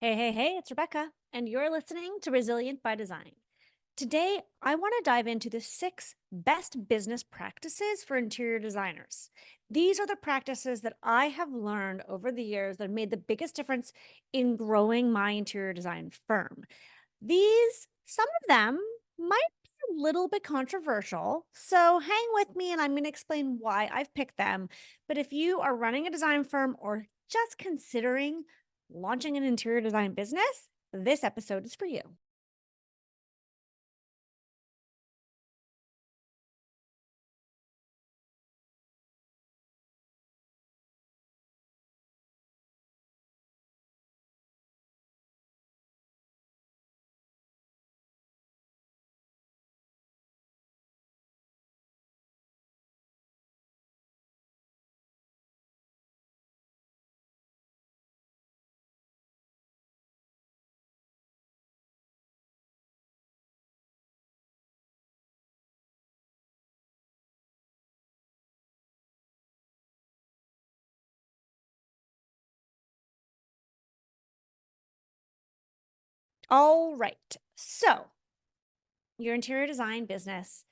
Hey, it's Rebecca, and you're listening to Resilient by Design. Today, I want to dive into the 6 best business practices for interior designers. These are the practices that I have learned over the years that made the biggest difference in growing my interior design firm. Some of them might be a little bit controversial, so hang with me and I'm going to explain why I've picked them. But if you are running a design firm or just considering launching an interior design business, this episode is for you. All right. So, your interior design business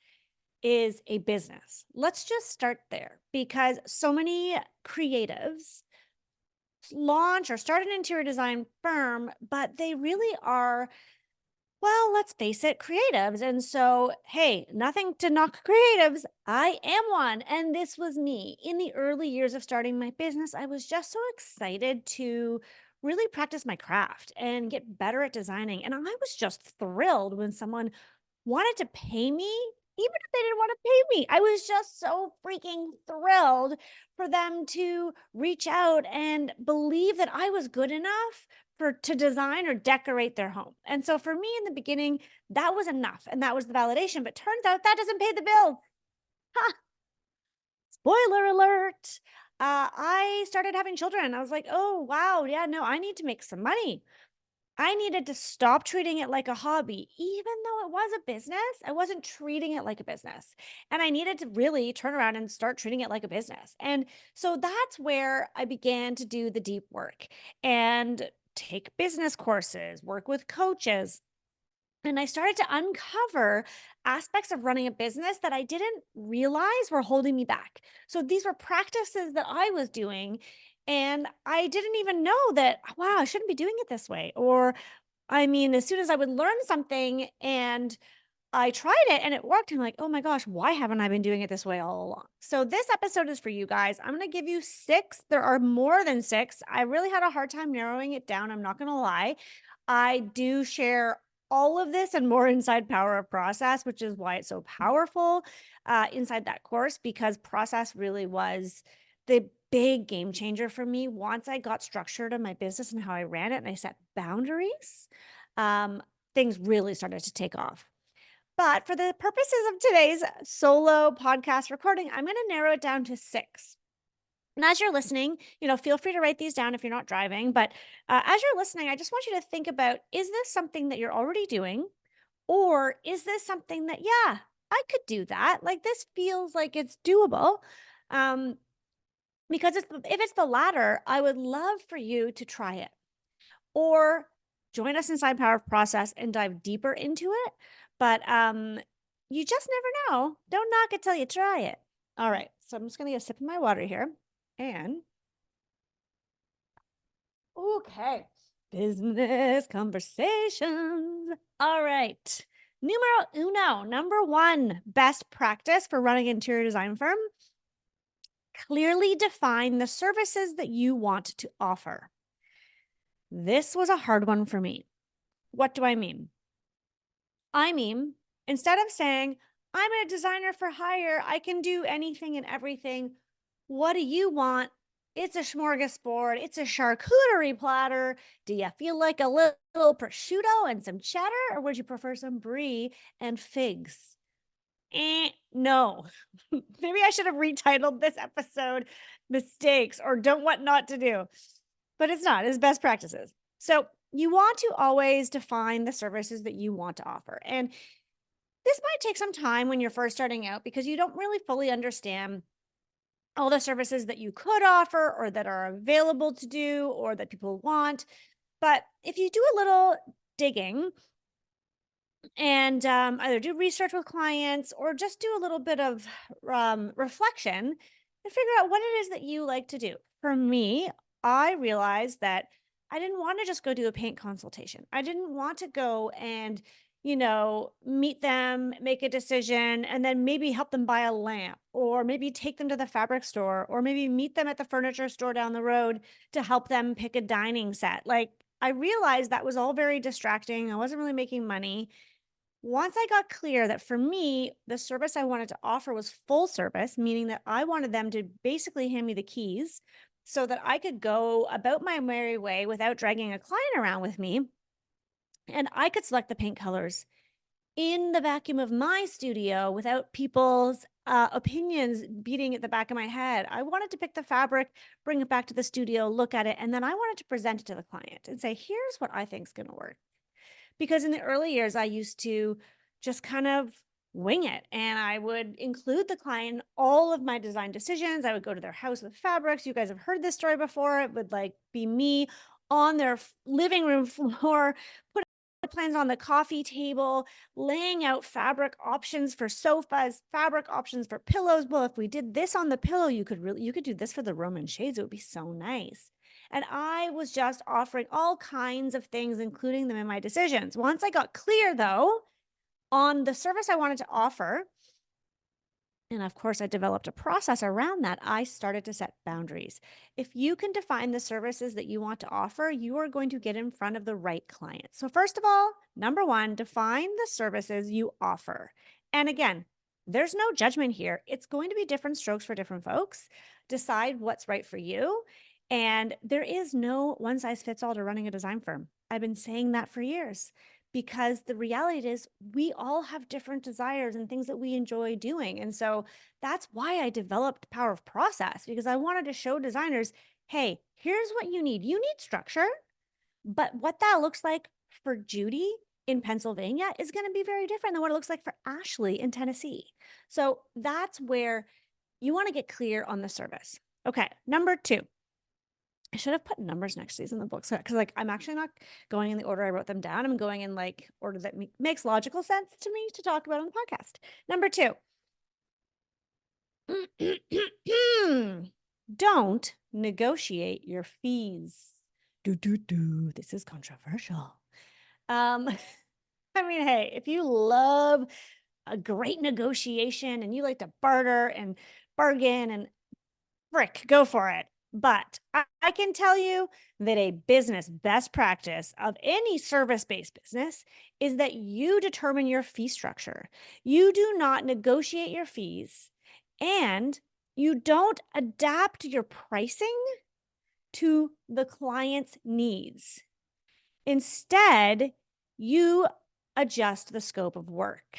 is a business. Let's just start there because so many creatives launch or start an interior design firm, but they really are, well, let's face it, creatives. And so, hey, nothing to knock creatives. I am one. And this was me. In the early years of starting my business, I was just so excited to really practice my craft and get better at designing. And I was just thrilled when someone wanted to pay me, even if they didn't want to pay me. I was just so freaking thrilled for them to reach out and believe that I was good enough to design or decorate their home. And so for me in the beginning, that was enough and that was the validation, but turns out that doesn't pay the bills. Ha! Spoiler alert. I started having children. I was like, "Oh, wow, yeah, no, I need to make some money." I needed to stop treating it like a hobby. Even though it was a business, I wasn't treating it like a business. And I needed to really turn around and start treating it like a business. And so that's where I began to do the deep work and take business courses, work with coaches. And I started to uncover aspects of running a business that I didn't realize were holding me back. So these were practices that I was doing. And I didn't even know that, wow, I shouldn't be doing it this way. Or, I mean, as soon as I would learn something and I tried it and it worked, I'm like, oh my gosh, why haven't I been doing it this way all along? So, this episode is for you guys. I'm going to give you 6. There are more than 6. I really had a hard time narrowing it down. I'm not going to lie. I do share all of this and more inside Power of Process, which is why it's so powerful inside that course, because process really was the big game changer for me once I got structured in my business and how I ran it and I set boundaries. Um, Things really started to take off. But for the purposes of today's solo podcast recording, I'm going to narrow it down to 6. And as you're listening, feel free to write these down if you're not driving. But as you're listening, I just want you to think about, is this something that you're already doing? Or is this something that, yeah, I could do that? Like this feels like it's doable. Um, because if it's the latter, I would love for you to try it or join us inside Power of Process and dive deeper into it. But you just never know. Don't knock it till you try it. All right. So I'm just going to get a sip of my water here. And okay, business conversations. All right. Numero uno, number 1, best practice for running an interior design firm. Clearly define the services that you want to offer. This was a hard one for me. What do I mean? I mean, instead of saying, I'm a designer for hire, I can do anything and everything. What do you want? It's a smorgasbord. It's a charcuterie platter. Do you feel like a little prosciutto and some cheddar, or would you prefer some brie and figs? No. Maybe I should have retitled this episode Mistakes or Don't What Not to Do. But it's not, it's best practices. So you want to always define the services that you want to offer. And this might take some time when you're first starting out because you don't really fully understand all the services that you could offer or that are available to do or that people want. But if you do a little digging and either do research with clients or just do a little bit of reflection and figure out what it is that you like to do. For me, I realized that I didn't want to just go do a paint consultation. I didn't want to go and, meet them, make a decision, and then maybe help them buy a lamp or maybe take them to the fabric store or maybe meet them at the furniture store down the road to help them pick a dining set. Like, I realized that was all very distracting. I wasn't really making money. Once I got clear that for me, the service I wanted to offer was full service, meaning that I wanted them to basically hand me the keys so that I could go about my merry way without dragging a client around with me. And I could select the paint colors in the vacuum of my studio without people's opinions beating at the back of my head. I wanted to pick the fabric, bring it back to the studio, look at it, and then I wanted to present it to the client and say, here's what I think is going to work. Because in the early years, I used to just kind of wing it, and I would include the client in all of my design decisions. I would go to their house with fabrics. You guys have heard this story before. It would like be me on their living room floor, put plans on the coffee table, laying out fabric options for sofas, fabric options for pillows. Well, if we did this on the pillow, you could do this for the Roman shades. It would be so nice. And I was just offering all kinds of things, including them in my decisions. Once I got clear, though, on the service I wanted to offer, and of course, I developed a process around that. I started to set boundaries. If you can define the services that you want to offer, you are going to get in front of the right client. So, first of all, number one, define the services you offer. And again, there's no judgment here. It's going to be different strokes for different folks. Decide what's right for you. And there is no one size fits all to running a design firm. I've been saying that for years because the reality is we all have different desires and things that we enjoy doing. And so that's why I developed Power of Process, because I wanted to show designers, hey, here's what you need. You need structure, but what that looks like for Judy in Pennsylvania is going to be very different than what it looks like for Ashley in Tennessee. So that's where you want to get clear on the service. Okay, number two. I should have put numbers next to these in the books because I'm actually not going in the order I wrote them down. I'm going in order that makes logical sense to me to talk about on the podcast. Number two, don't negotiate your fees. This is controversial. Hey, if you love a great negotiation and you like to barter and bargain and frick, go for it. But I can tell you that a business best practice of any service-based business is that you determine your fee structure. You do not negotiate your fees, and you don't adapt your pricing to the client's needs. Instead, you adjust the scope of work.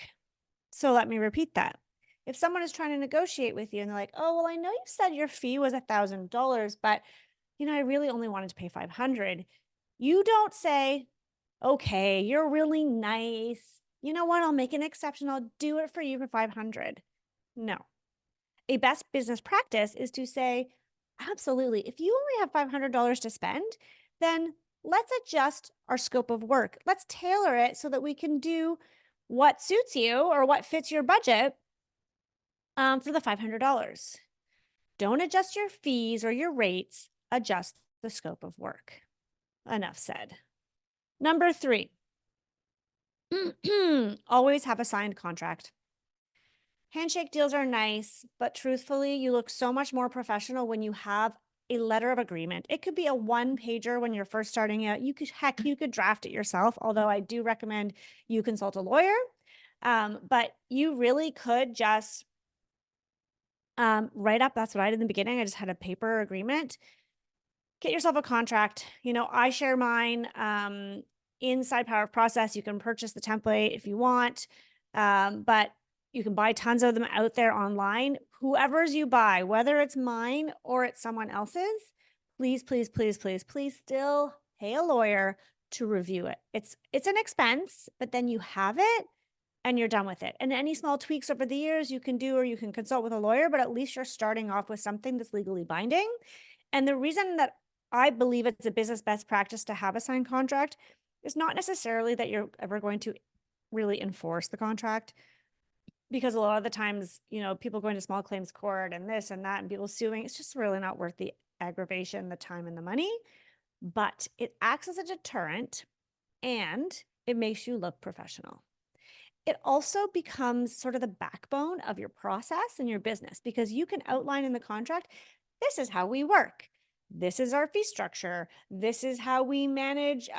So let me repeat that. If someone is trying to negotiate with you and they're like, oh, well, I know you said your fee was $1,000, but I really only wanted to pay $500. You don't say, okay, you're really nice. You know what? I'll make an exception. I'll do it for you for $500. No. A best business practice is to say, absolutely. If you only have $500 to spend, then let's adjust our scope of work. Let's tailor it so that we can do what suits you or what fits your budget. For the $500. Don't adjust your fees or your rates, adjust the scope of work. Enough said. Number three, always have a signed contract. Handshake deals are nice, but truthfully, you look so much more professional when you have a letter of agreement. It could be a one-pager when you're first starting out. You could draft it yourself, although I do recommend you consult a lawyer. But you really could just write up. That's what I did in the beginning. I just had a paper agreement. Get yourself a contract. I share mine inside Power of Process. You can purchase the template if you want, but you can buy tons of them out there online. Whoever's you buy, whether it's mine or it's someone else's, please, please, please, please, please still pay a lawyer to review it. It's an expense, but then you have it and you're done with it. And any small tweaks over the years you can do, or you can consult with a lawyer, but at least you're starting off with something that's legally binding. And the reason that I believe it's a business best practice to have a signed contract. It's not necessarily that you're ever going to really enforce the contract, because a lot of the times, people going to small claims court and this and that and people suing, it's just really not worth the aggravation, the time, and the money. But it acts as a deterrent and it makes you look professional. It also becomes sort of the backbone of your process and your business, because you can outline in the contract, this is how we work. This is our fee structure. This is how we manage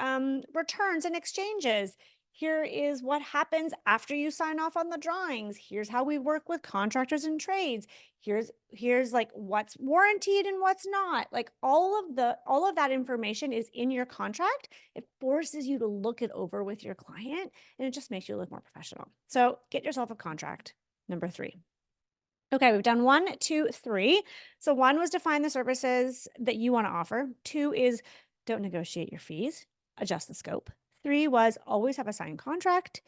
returns and exchanges. Here is what happens after you sign off on the drawings. Here's how we work with contractors and trades. Here's like what's warranted and what's not. Like all of that information is in your contract. It forces you to look it over with your client, and it just makes you look more professional. So get yourself a contract. Number 3. Okay, we've done 1, 2, 3. So 1 was define the services that you want to offer. 2 is don't negotiate your fees, adjust the scope. 3 was always have a signed contract.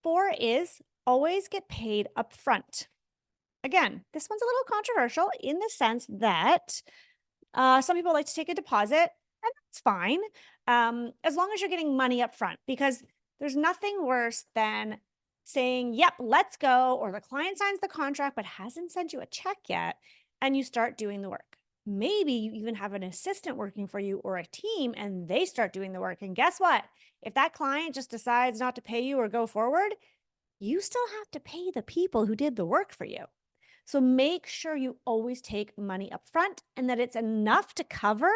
4 is always get paid upfront. Again, this one's a little controversial in the sense that some people like to take a deposit, and that's fine, as long as you're getting money up front, because there's nothing worse than saying, yep, let's go, or the client signs the contract but hasn't sent you a check yet, and you start doing the work. Maybe you even have an assistant working for you or a team, and they start doing the work. And guess what? If that client just decides not to pay you or go forward, you still have to pay the people who did the work for you. So make sure you always take money up front and that it's enough to cover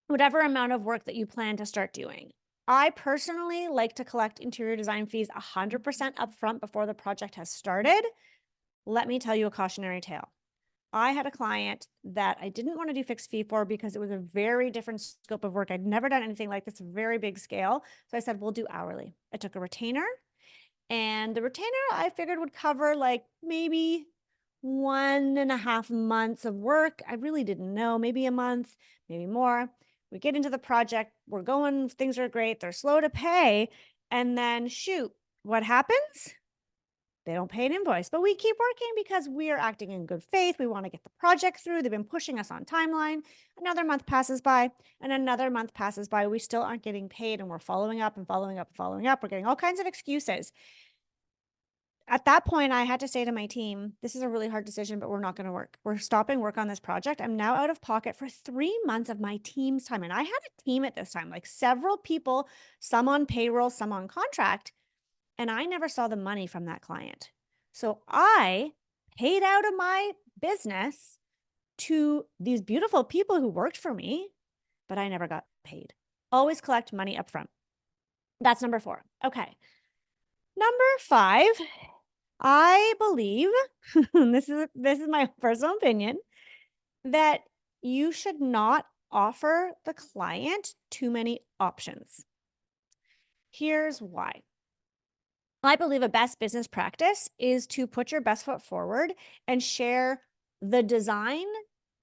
whatever amount of work that you plan to start doing. I personally like to collect interior design fees 100% upfront before the project has started. Let me tell you a cautionary tale. I had a client that I didn't want to do fixed fee for because it was a very different scope of work. I'd never done anything like this, very big scale. So I said, we'll do hourly. I took a retainer, and the retainer I figured would cover like maybe 1.5 months of work. I really didn't know, maybe a month, maybe more. We get into the project, we're going, things are great, they're slow to pay. And then shoot, what happens? They don't pay an invoice, but we keep working because we are acting in good faith. We want to get the project through. They've been pushing us on timeline. Another month passes by and another month passes by. We still aren't getting paid, and we're following up and following up and following up. We're getting all kinds of excuses. At that point, I had to say to my team, this is a really hard decision, but we're not going to work. We're stopping work on this project. I'm now out of pocket for 3 months of my team's time. And I had a team at this time, like several people, some on payroll, some on contract. And I never saw the money from that client. So I paid out of my business to these beautiful people who worked for me, but I never got paid. Always collect money up front. That's number 4. Okay. Number 5, I believe, this is my personal opinion, that you should not offer the client too many options. Here's why. I believe a best business practice is to put your best foot forward and share the design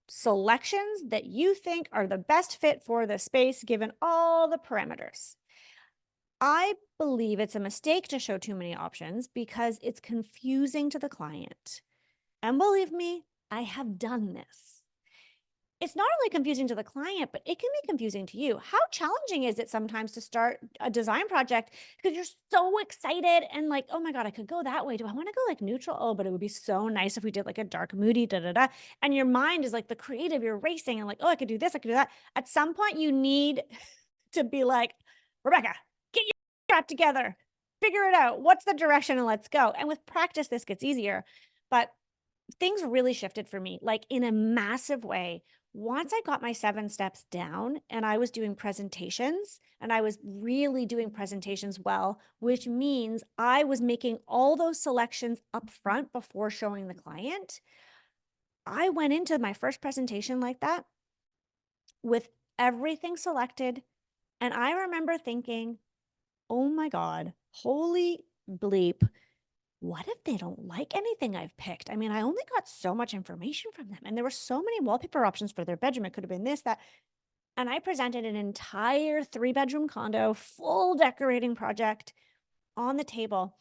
selections that you think are the best fit for the space, given all the parameters. I believe it's a mistake to show too many options because it's confusing to the client. And believe me, I have done this. It's not only confusing to the client, but it can be confusing to you. How challenging is it sometimes to start a design project because you're so excited and like, oh my God, I could go that way. Do I want to go like neutral? Oh, but it would be so nice if we did like a dark, moody, da da da. And your mind is like the creative, you're racing and like, oh, I could do this, I could do that. At some point, you need to be like, Rebecca, get your crap together, figure it out. What's the direction, and let's go. And with practice, this gets easier. But things really shifted for me, like in a massive way. Once I got my 7 steps down and I was doing presentations, and I was really doing presentations well, which means I was making all those selections up front before showing the client. I went into my first presentation like that with everything selected. And I remember thinking, oh my God, holy bleep. What if they don't like anything I've picked? I mean, I only got so much information from them, and there were so many wallpaper options for their bedroom. It could have been this, that. And I presented an entire 3-bedroom condo, full decorating project on the table.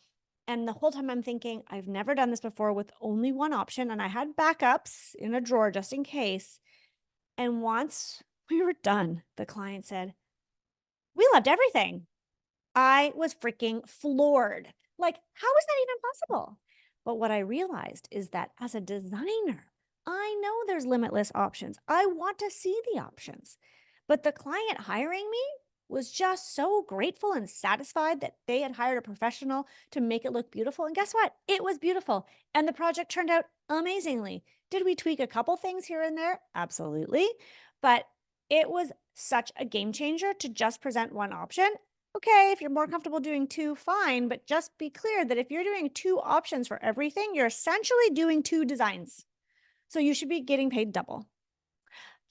And the whole time I'm thinking, I've never done this before with only one option. And I had backups in a drawer just in case. And once we were done, the client said, "We loved everything." I was freaking floored. Like, how is that even possible? But what I realized is that as a designer, I know there's limitless options. I want to see the options. But the client hiring me was just so grateful and satisfied that they had hired a professional to make it look beautiful. And guess what? It was beautiful. And the project turned out amazingly. Did we tweak a couple things here and there? Absolutely. But it was such a game changer to just present one option. Okay, if you're more comfortable doing two, fine, but just be clear that if you're doing two options for everything, you're essentially doing two designs. So you should be getting paid double.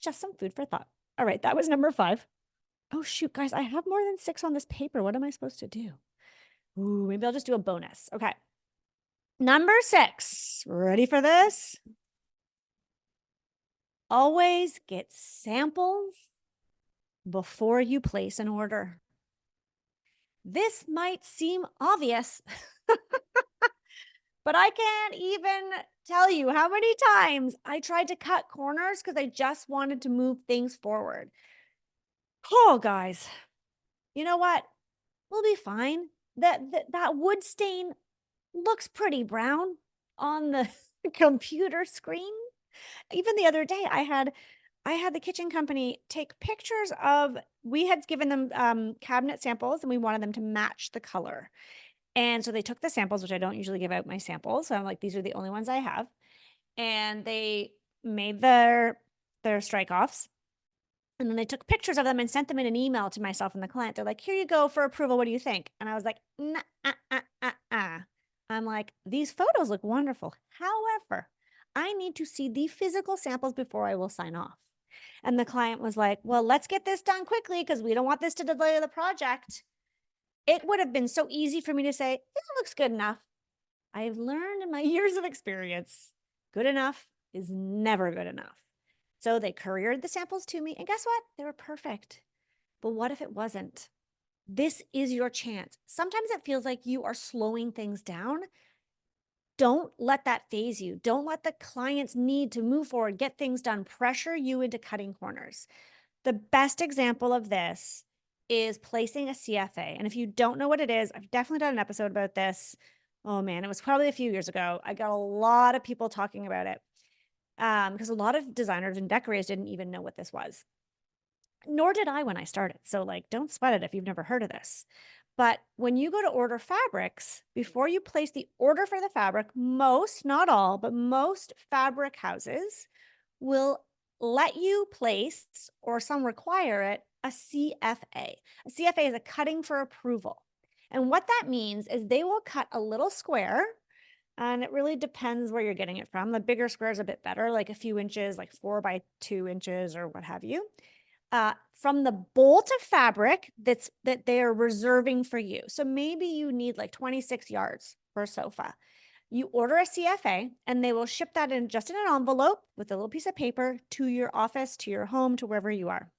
Just some food for thought. All right, that was number 5. Oh, shoot, guys, I have more than 6 on this paper. What am I supposed to do? Ooh, maybe I'll just do a bonus. Okay. Number 6. Ready for this? Always get samples before you place an order. This might seem obvious, but I can't even tell you how many times I tried to cut corners because I just wanted to move things forward. Oh, guys, you know what? We'll be fine. That wood stain looks pretty brown on the computer screen. Even the other day, I had the kitchen company take pictures of, we had given them cabinet samples and we wanted them to match the color. And so they took the samples, which I don't usually give out my samples. So I'm like, these are the only ones I have. And they made their strike offs. And then they took pictures of them and sent them in an email to myself and the client. They're like, "Here you go for approval. What do you think?" And I was like, nah, I'm like, "These photos look wonderful. However, I need to see the physical samples before I will sign off." And the client was like, "Well, let's get this done quickly because we don't want this to delay the project." It would have been so easy for me to say, "It looks good enough." I've learned in my years of experience, good enough is never good enough. So they couriered the samples to me, and guess what? They were perfect. But what if it wasn't? This is your chance. Sometimes it feels like you are slowing things down. Don't let that phase you. Don't let the client's need to move forward, get things done, pressure you into cutting corners. The best example of this is placing a CFA. And if you don't know what it is, I've definitely done an episode about this. Oh man, it was probably a few years ago. I got a lot of people talking about it because a lot of designers and decorators didn't even know what this was. Nor did I when I started. So like, don't sweat it if you've never heard of this. But when you go to order fabrics, before you place the order for the fabric, most, not all, but most fabric houses will let you place, or some require it, a CFA. A CFA is a cutting for approval. And what that means is they will cut a little square, and it really depends where you're getting it from. The bigger square is a bit better, like a few inches, like 4 by 2 inches or what have you, from the bolt of fabric that they are reserving for you. So maybe you need like 26 yards for a sofa. You order a CFA and they will ship that in just in an envelope with a little piece of paper to your office, to your home, to wherever you are.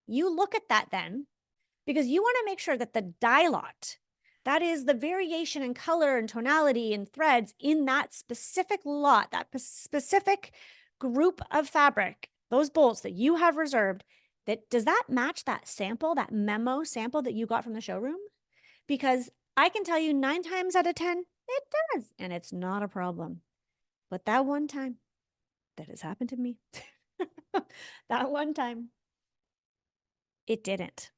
You look at that then because you want to make sure that the dye lot, that is the variation in color and tonality and threads in that specific lot, that specific group of fabric, those bolts that you have reserved, does that match that sample, that memo sample that you got from the showroom? Because I can tell you 9 times out of 10, it does, and it's not a problem. But that one time, that has happened to me, that one time, it didn't.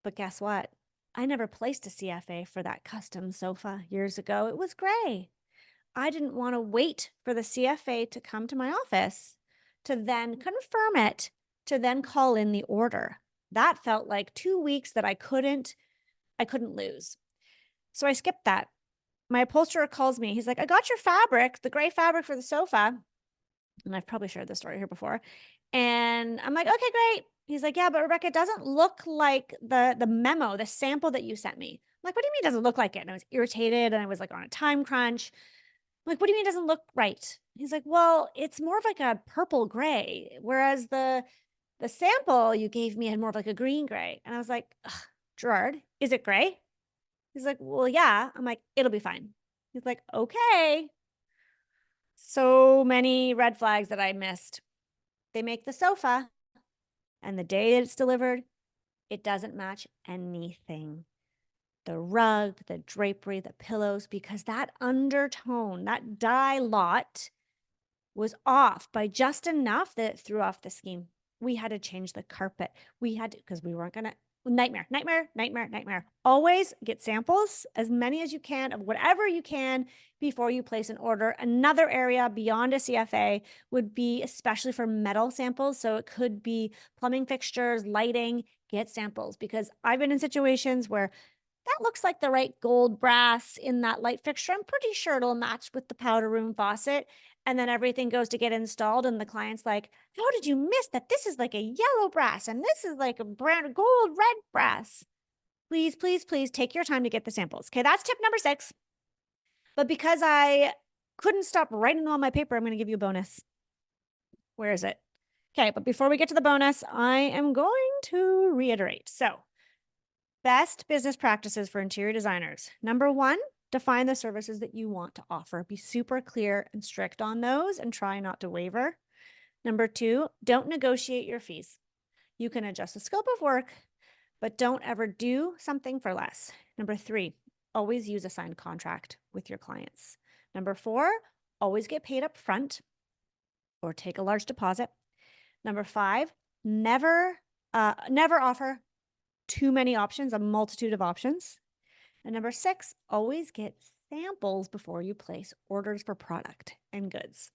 But guess what? I never placed a CFA for that custom sofa years ago. It was gray. I didn't want to wait for the CFA to come to my office to then confirm it, to then call in the order. That felt like 2 weeks that I couldn't lose. So I skipped that. My upholsterer calls me. He's like, "I got your fabric, the gray fabric for the sofa." And I've probably shared this story here before. And I'm like, "Okay, great." He's like, "Yeah, but Rebecca, it doesn't look like the memo, the sample that you sent me." I'm like, "What do you mean it doesn't look like it?" And I was irritated and I was like on a time crunch. I'm like, "What do you mean it doesn't look right?" He's like, "Well, it's more of like a purple gray, whereas the sample you gave me had more of like a green gray." And I was like, "Gerard, is it gray?" He's like, "Well, yeah." I'm like, "It'll be fine." He's like, "Okay." So many red flags that I missed. They make the sofa, and the day it's delivered, it doesn't match anything. The rug, the drapery, the pillows, because that undertone, that dye lot was off by just enough that it threw off the scheme. We had to change the carpet. We had to, because we weren't going to, nightmare, nightmare, nightmare, nightmare. Always get samples, as many as you can, of whatever you can before you place an order. Another area beyond a CFA would be especially for metal samples. So it could be plumbing fixtures, lighting, get samples, because I've been in situations where that looks like the right gold brass in that light fixture. I'm pretty sure it'll match with the powder room faucet. And then everything goes to get installed, and the client's like, how did you miss that? This is like a yellow brass, and this is like a brown, gold, red brass. Please, please, please take your time to get the samples. Okay, that's tip number 6. But because I couldn't stop writing them on my paper, I'm going to give you a bonus. Where is it? Okay, but before we get to the bonus, I am going to reiterate. So, best business practices for interior designers. Number 1, define the services that you want to offer. Be super clear and strict on those and try not to waver. Number 2, don't negotiate your fees. You can adjust the scope of work, but don't ever do something for less. Number 3, always use a signed contract with your clients. Number 4, always get paid up front or take a large deposit. Number 5, never offer too many options, a multitude of options. And number 6, always get samples before you place orders for product and goods.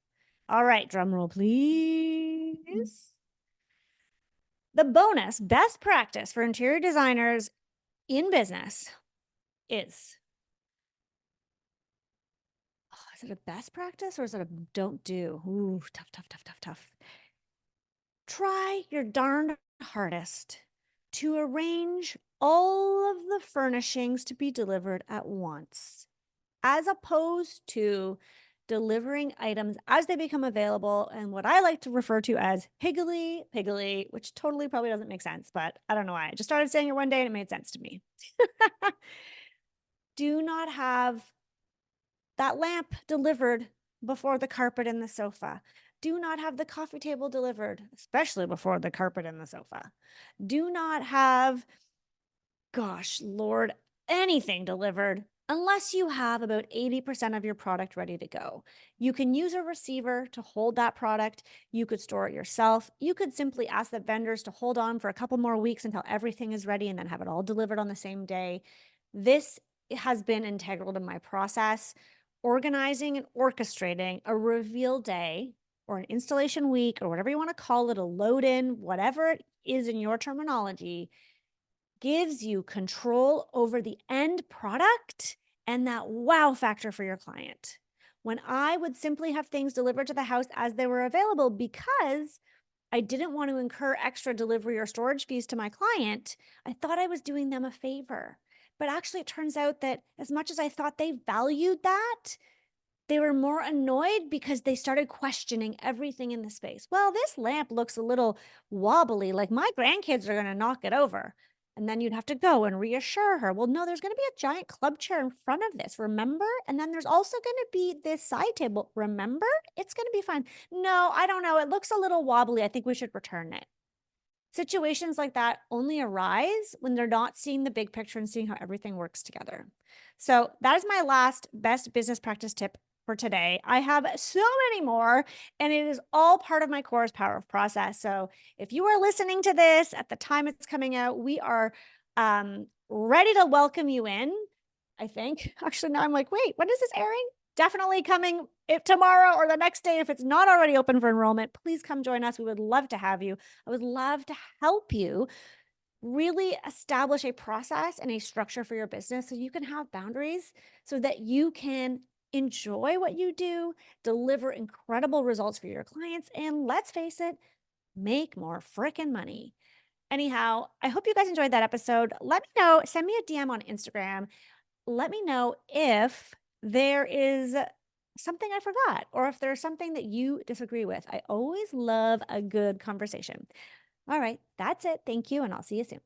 All right, drum roll, please. The bonus best practice for interior designers in business is it a best practice or is it a don't do? Ooh, tough, tough, tough, tough, tough. Try your darn hardest to arrange all of the furnishings to be delivered at once, as opposed to delivering items as they become available and what I like to refer to as higgledy-piggledy, which totally probably doesn't make sense, but I don't know why. I just started saying it one day and it made sense to me. Do not have that lamp delivered before the carpet and the sofa. Do not have the coffee table delivered, especially before the carpet and the sofa. Do not have, gosh, Lord, anything delivered unless you have about 80% of your product ready to go. You can use a receiver to hold that product. You could store it yourself. You could simply ask the vendors to hold on for a couple more weeks until everything is ready and then have it all delivered on the same day. This has been integral to my process. Organizing and orchestrating a reveal day or an installation week or whatever you want to call it, a load in, whatever it is in your terminology, gives you control over the end product and that wow factor for your client. When I would simply have things delivered to the house as they were available because I didn't want to incur extra delivery or storage fees to my client, I thought I was doing them a favor. But actually, it turns out that as much as I thought they valued that, they were more annoyed because they started questioning everything in the space. Well, this lamp looks a little wobbly, like my grandkids are going to knock it over. And then you'd have to go and reassure her, well, no, there's going to be a giant club chair in front of this, remember? And then there's also going to be this side table, remember? It's going to be fine. No, I don't know. It looks a little wobbly. I think we should return it. Situations like that only arise when they're not seeing the big picture and seeing how everything works together. So that is my last best business practice tip for today. I have so many more, and it is all part of my course, Power of Process. So if you are listening to this at the time it's coming out, we are ready to welcome you in, I think. Actually, now I'm like, wait, when is this airing? Definitely coming tomorrow or the next day. If it's not already open for enrollment, please come join us. We would love to have you. I would love to help you really establish a process and a structure for your business so you can have boundaries so that you can enjoy what you do, deliver incredible results for your clients, and let's face it, make more freaking money. Anyhow, I hope you guys enjoyed that episode. Let me know. Send me a DM on Instagram. Let me know if there is something I forgot or if there's something that you disagree with. I always love a good conversation. All right, that's it. Thank you, and I'll see you soon.